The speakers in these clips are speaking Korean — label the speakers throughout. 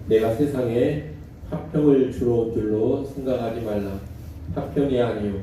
Speaker 1: 내가 세상에 화평을 주러 온 줄로 생각하지 말라. 화평이 아니요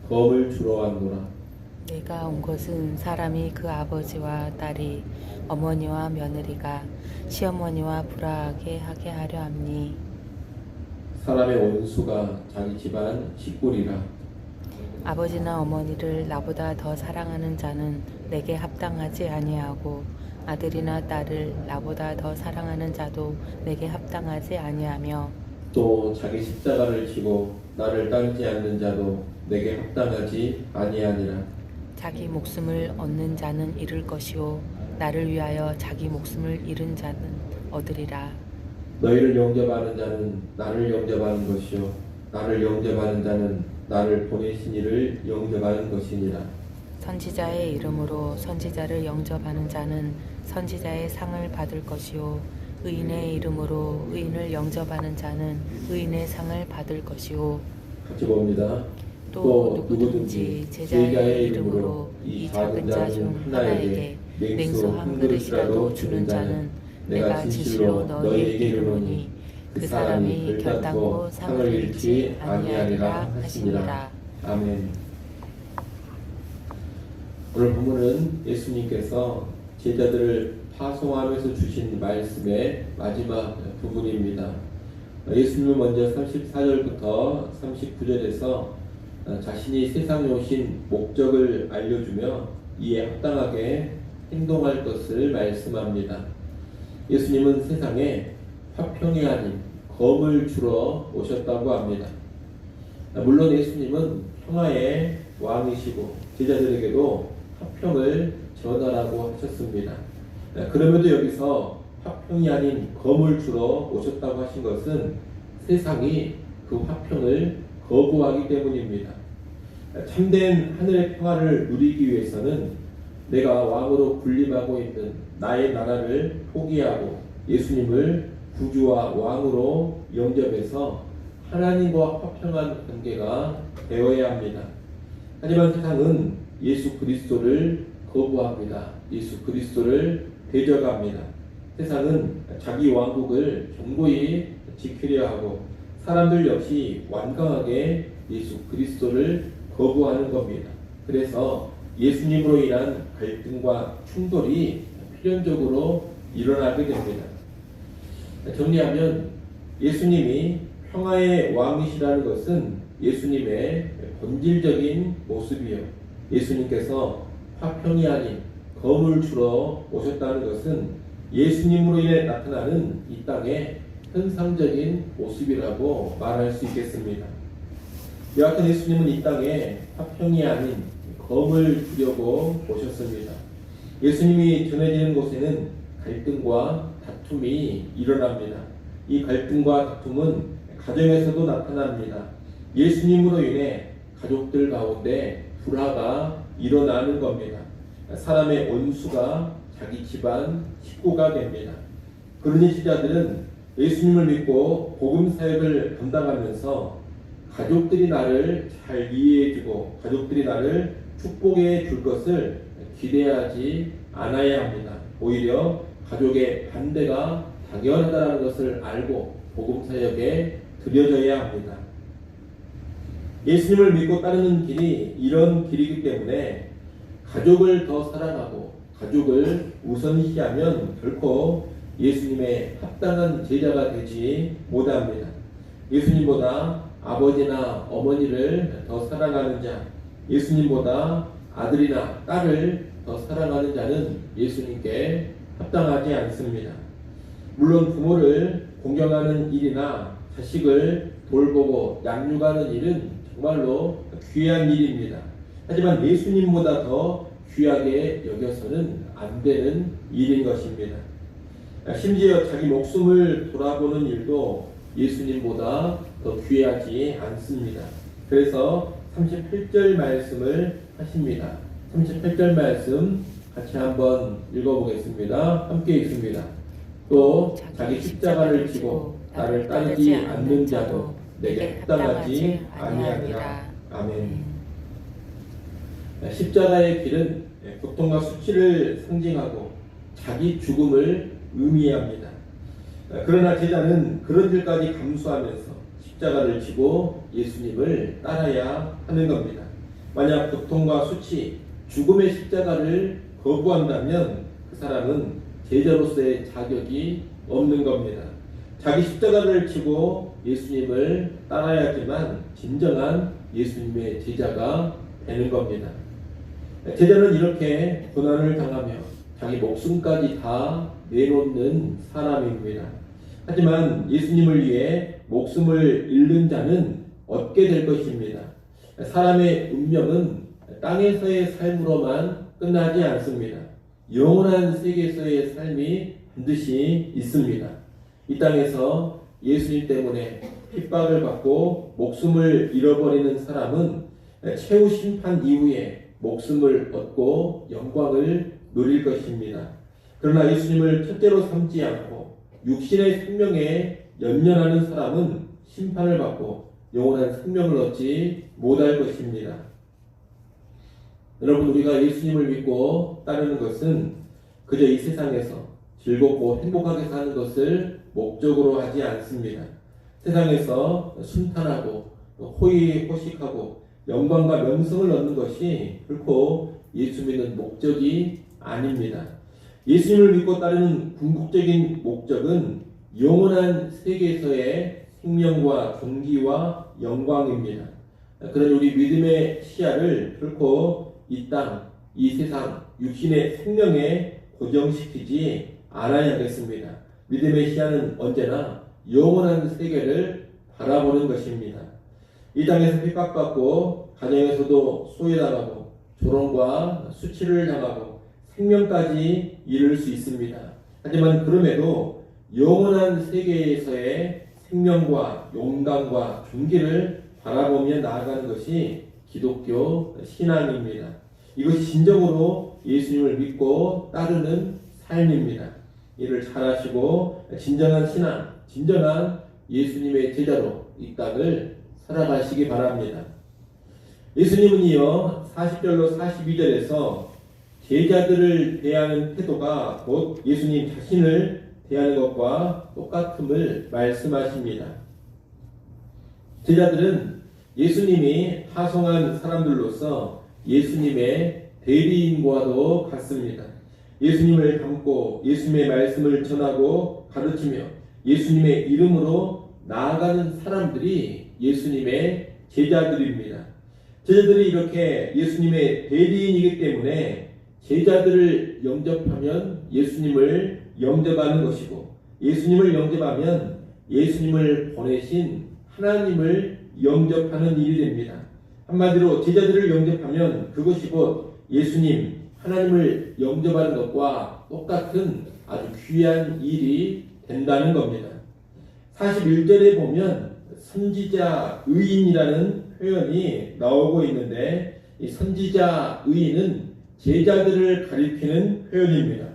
Speaker 1: 검을 주러 왔노라.
Speaker 2: 내가 온 것은 사람이 그 아버지와 딸이 어머니와 며느리가 시어머니와 불화하게 하게 하려 함니.
Speaker 1: 사람의 원수가 자기 집안 식구리라.
Speaker 2: 아버지나 어머니를 나보다 더 사랑하는 자는 내게 합당하지 아니하고 아들이나 딸을 나보다 더 사랑하는 자도 내게 합당하지 아니하며
Speaker 1: 또 자기 십자가를 지고 나를 따르지 않는 자도 내게 합당하지 아니하니라.
Speaker 2: 자기 목숨을 얻는 자는 잃을 것이요 나를 위하여 자기 목숨을 잃은 자는 얻으리라.
Speaker 1: 너희를 영접하는 자는 나를 영접하는 것이요 나를 영접하는 자는 나를 보내신 이를 영접하는 것이니라.
Speaker 2: 선지자의 이름으로 선지자를 영접하는 자는 선지자의 상을 받을 것이요 의인의 이름으로 의인을 영접하는 자는 의인의 상을 받을 것이요.
Speaker 1: 같이 봅니다.
Speaker 2: 또 누구든지 제자의 이름으로 이 작은 자 중 하나에게 냉수 한 그릇이라도 주는 자는 내가 진실로 너희에게 이르노니 그 사람이 결단코 상을 잃지 아니하리라 하시니라.
Speaker 1: 아멘. 오늘 본문은 예수님께서 제자들을 파송하면서 주신 말씀의 마지막 부분입니다. 예수님은 먼저 34절부터 39절에서 자신이 세상에 오신 목적을 알려주며 이에 합당하게 행동할 것을 말씀합니다. 예수님은 세상에 화평이 아닌 검을 주러 오셨다고 합니다. 물론 예수님은 평화의 왕이시고 제자들에게도 화평을 전하라고 하셨습니다. 그럼에도 여기서 화평이 아닌 검을 주러 오셨다고 하신 것은 세상이 그 화평을 거부하기 때문입니다. 참된 하늘의 평화를 누리기 위해서는 내가 왕으로 군림하고 있는 나의 나라를 포기하고 예수님을 구주와 왕으로 영접해서 하나님과 화평한 관계가 되어야 합니다. 하지만 세상은 예수 그리스도를 거부합니다. 예수 그리스도를 대적합니다. 세상은 자기 왕국을 견고히 지키려 하고 사람들 역시 완강하게 예수 그리스도를 거부하는 겁니다. 그래서 예수님으로 인한 갈등과 충돌이 필연적으로 일어나게 됩니다. 정리하면 예수님이 평화의 왕이시라는 것은 예수님의 본질적인 모습이요. 예수님께서 화평이 아닌 검을 주러 오셨다는 것은 예수님으로 인해 나타나는 이 땅의 현상적인 모습이라고 말할 수 있겠습니다. 여하튼 예수님은 이 땅에 화평이 아닌 검을 주려고 오셨습니다. 예수님이 전해지는 곳에는 갈등과 다툼이 일어납니다. 이 갈등과 다툼은 가정에서도 나타납니다. 예수님으로 인해 가족들 가운데 불화가 일어나는 겁니다. 사람의 원수가 자기 집안 식구가 됩니다. 그러니 제자들은 예수님을 믿고 복음 사역을 감당하면서 가족들이 나를 잘 이해해주고 가족들이 나를 축복해 줄 것을 기대하지 않아야 합니다. 오히려 가족의 반대가 당연하다는 것을 알고 복음 사역에 들여져야 합니다. 예수님을 믿고 따르는 길이 이런 길이기 때문에 가족을 더 사랑하고 가족을 우선시하면 결코 예수님의 합당한 제자가 되지 못합니다. 예수님보다 아버지나 어머니를 더 사랑하는 자, 예수님보다 아들이나 딸을 더 사랑하는 자는 예수님께 합당하지 않습니다. 물론 부모를 공경하는 일이나 자식을 돌보고 양육하는 일은 정말로 귀한 일입니다. 하지만 예수님보다 더 귀하게 여겨서는 안 되는 일인 것입니다. 심지어 자기 목숨을 돌아보는 일도 예수님보다 더 귀하지 않습니다. 그래서 38절 말씀을 하십니다. 38절 말씀 같이 한번 읽어보겠습니다. 함께 읽습니다. 또 자기 십자가를 지고 나를 따르지 않는 자도 내게 합당하지 아니하니라. 아멘. 십자가의 길은 고통과 수치를 상징하고 자기 죽음을 의미합니다. 그러나 제자는 그런 일까지 감수하면서 십자가를 지고 예수님을 따라야 하는 겁니다. 만약 고통과 수치, 죽음의 십자가를 거부한다면 그 사람은 제자로서의 자격이 없는 겁니다. 자기 십자가를 지고 예수님을 따라야지만 진정한 예수님의 제자가 되는 겁니다. 제자는 이렇게 고난을 당하며 자기 목숨까지 다 내놓는 사람입니다. 하지만 예수님을 위해 목숨을 잃는 자는 얻게 될 것입니다. 사람의 운명은 땅에서의 삶으로만 끝나지 않습니다. 영원한 세계에서의 삶이 반드시 있습니다. 이 땅에서 예수님 때문에 핍박을 받고 목숨을 잃어버리는 사람은 최후 심판 이후에 목숨을 얻고 영광을 누릴 것입니다. 그러나 예수님을 첫째로 삼지 않고 육신의 생명에 연연하는 사람은 심판을 받고 영원한 생명을 얻지 못할 것입니다. 여러분, 우리가 예수님을 믿고 따르는 것은 그저 이 세상에서 즐겁고 행복하게 사는 것을 목적으로 하지 않습니다. 세상에서 순탄하고 호의호식하고 영광과 명성을 얻는 것이 결코 예수 믿는 목적이 아닙니다. 예수님을 믿고 따르는 궁극적인 목적은 영원한 세계에서의 생명과 존귀와 영광입니다. 그런 우리 믿음의 시야를 결코 이 땅, 이 세상, 육신의 생명에 고정시키지 않아야겠습니다. 믿음의 시야는 언제나 영원한 세계를 바라보는 것입니다. 이 땅에서 핍박받고 가정에서도 소외당하고 조롱과 수치를 당하고 생명까지 잃을 수 있습니다. 하지만 그럼에도 영원한 세계에서의 생명과 영광과 존귀를 바라보며 나아가는 것이 기독교 신앙입니다. 이것이 진정으로 예수님을 믿고 따르는 삶입니다. 이를 잘하시고 진정한 신앙, 진정한 예수님의 제자로 이 땅을 살아가시기 바랍니다. 예수님은 이어 40절로 42절에서 제자들을 대하는 태도가 곧 예수님 자신을 대하는 것과 똑같음을 말씀하십니다. 제자들은 예수님이 파송한 사람들로서 예수님의 대리인과도 같습니다. 예수님을 닮고 예수님의 말씀을 전하고 가르치며 예수님의 이름으로 나아가는 사람들이 예수님의 제자들입니다. 제자들이 이렇게 예수님의 대리인이기 때문에 제자들을 영접하면 예수님을 영접하는 것이고 예수님을 영접하면 예수님을 보내신 하나님을 영접하는 일이 됩니다. 한마디로 제자들을 영접하면 그것이 곧 예수님, 하나님을 영접하는 것과 똑같은 아주 귀한 일이 된다는 겁니다. 41절에 보면 선지자 의인이라는 표현이 나오고 있는데 이 선지자 의인은 제자들을 가리키는 표현입니다.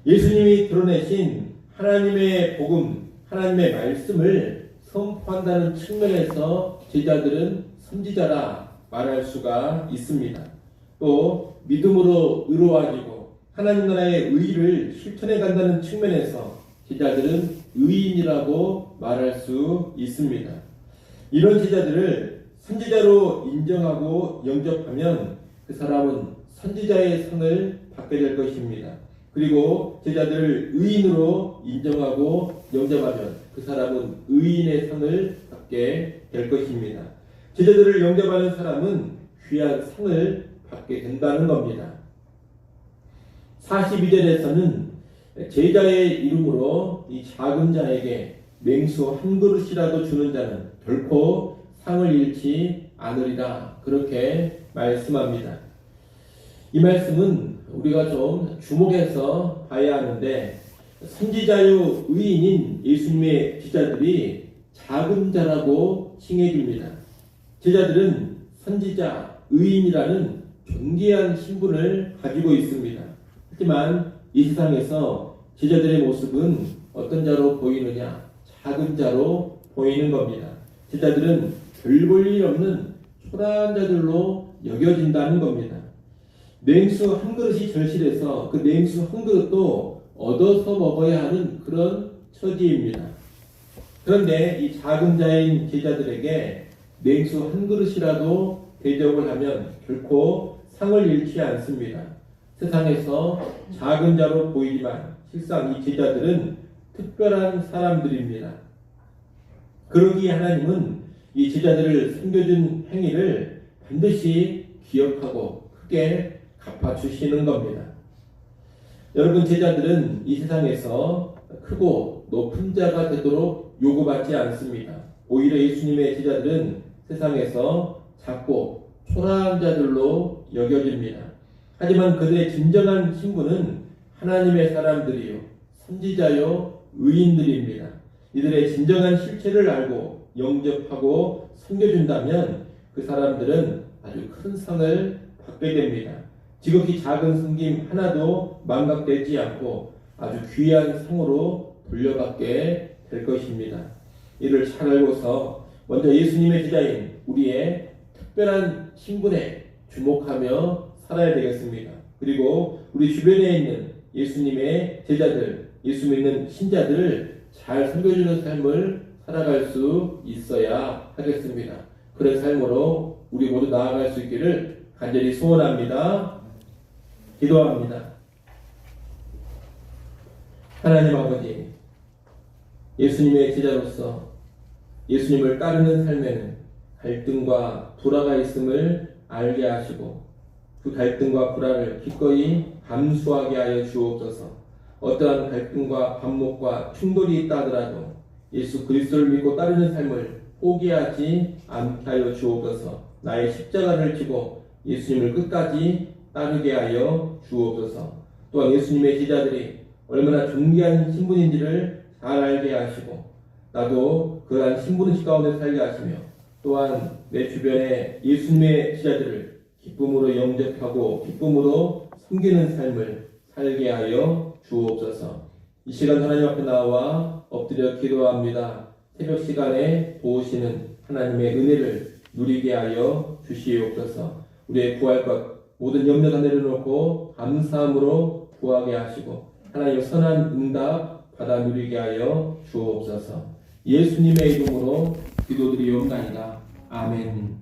Speaker 1: 예수님이 드러내신 하나님의 복음, 하나님의 말씀을 선포한다는 측면에서 제자들은 선지자라 말할 수가 있습니다. 또 믿음으로 의로워지고 하나님 나라의 의의를 실천해 간다는 측면에서 제자들은 의인이라고 말할 수 있습니다. 이런 제자들을 선지자로 인정하고 영접하면 그 사람은 선지자의 상을 받게 될 것입니다. 그리고 제자들을 의인으로 인정하고 영접하면 그 사람은 의인의 상을 받게 될 것입니다. 제자들을 영접하는 사람은 귀한 상을 받게 된다는 겁니다. 42절에서는 제자의 이름으로 이 작은 자에게 맹수 한 그릇이라도 주는 자는 결코 상을 잃지 않으리라 그렇게 말씀합니다. 이 말씀은 우리가 좀 주목해서 봐야 하는데 선지자요 의인인 예수님의 제자들이 작은 자라고 칭해집니다. 제자들은 선지자, 의인이라는 존귀한 신분을 가지고 있습니다. 하지만 이 세상에서 제자들의 모습은 어떤 자로 보이느냐? 작은 자로 보이는 겁니다. 제자들은 별 볼 일 없는 초라한 자들로 여겨진다는 겁니다. 냉수 한 그릇이 절실해서 그 냉수 한 그릇도 얻어서 먹어야 하는 그런 처지입니다. 그런데 이 작은 자인 제자들에게 냉수 한 그릇이라도 대접을 하면 결코 상을 잃지 않습니다. 세상에서 작은 자로 보이지만 실상 이 제자들은 특별한 사람들입니다. 그러기에 하나님은 이 제자들을 섬겨준 행위를 반드시 기억하고 크게 갚아주시는 겁니다. 여러분, 제자들은 이 세상에서 크고 높은 자가 되도록 요구받지 않습니다. 오히려 예수님의 제자들은 세상에서 작고 초라한 자들로 여겨집니다. 하지만 그들의 진정한 신분은 하나님의 사람들이요, 선지자요, 의인들입니다. 이들의 진정한 실체를 알고 영접하고 섬겨준다면 그 사람들은 아주 큰 상을 받게 됩니다. 지극히 작은 섬김 하나도 망각되지 않고 아주 귀한 상으로 돌려받게 될 것입니다. 이를 잘 알고서 먼저 예수님의 제자인 우리의 특별한 신분에 주목하며 살아야 되겠습니다. 그리고 우리 주변에 있는 예수님의 제자들, 예수 믿는 신자들을 잘 섬겨주는 삶을 살아갈 수 있어야 하겠습니다. 그런 삶으로 우리 모두 나아갈 수 있기를 간절히 소원합니다. 기도합니다. 하나님 아버지, 예수님의 제자로서 예수님을 따르는 삶에는 갈등과 불화가 있음을 알게 하시고 그 갈등과 불화를 기꺼이 감수하게 하여 주옵소서. 어떠한 갈등과 반목과 충돌이 있다 하더라도 예수 그리스도를 믿고 따르는 삶을 포기하지 않게 하여 주옵소서. 나의 십자가를 지고 예수님을 끝까지 따르게 하여 주옵소서. 또한 예수님의 제자들이 얼마나 존귀한 신분인지를 잘 알게 하시고 나도 그러한 신분의식 가운데 살게 하시며 또한 내 주변에 예수님의 제자들을 기쁨으로 영접하고 기쁨으로 섬기는 삶을 살게 하여 주옵소서. 이 시간 하나님 앞에 나와 엎드려 기도합니다. 새벽 시간에 도우시는 하나님의 은혜를 누리게 하여 주시옵소서. 우리의 구할 것 모든 염려 다 내려놓고 감사함으로 구하게 하시고 하나님의 선한 응답 받아 누리게 하여 주옵소서. 예수님의 이름으로 기도드리옵나이다. 아멘.